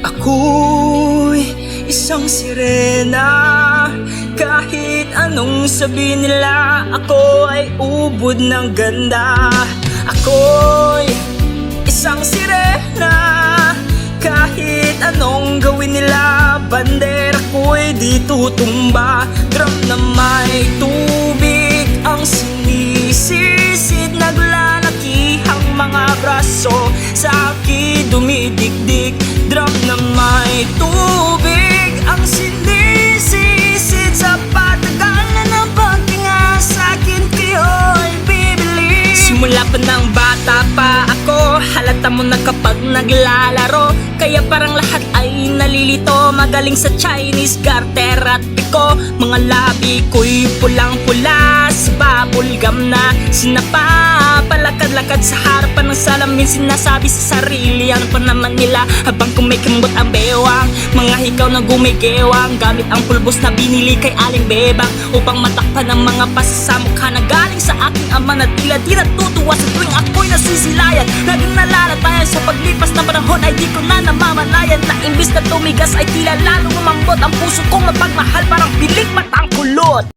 Ako'y isang sirena. Kahit anong sabihin nila, ako ay ubod ng ganda. Ako'y isang sirena. Kahit anong gawin nila, bandera ko'y di tutumba. Drum na may tubig ang sinisisid, naglalakihang mga braso sa akin dumidikdik. Drum na may tubig ang sinisisid, sa patagal na ng pagtinga sa akin kayo'y bibili. Simula pa ng bata pa ako, halata mo na kapag naglalaro, kaya parang lahat ay nalilito. Magaling sa Chinese garter at piko, mga labi ko'y pulang-pula sa bubble gum na sinapa. Palakad-lakad sa harapan ng salamin, sinasabi sa sarili ano pa naman nila, habang kumikimot ang bewang. Mga hikaw na gumigewang gamit ang pulbos na binili kay Aling Bebang, upang matakpan ang mga pasasamukha na galing sa aking ama na tila di natutuwa sa tuwing ako'y nasisilayan. Naging nalalatayan sa paglipas ng panahon ay di ko na namamalayan, na imbis na tumigas ay tila lalong umambot ang puso kong mapagmahal, parang pilik matang kulot.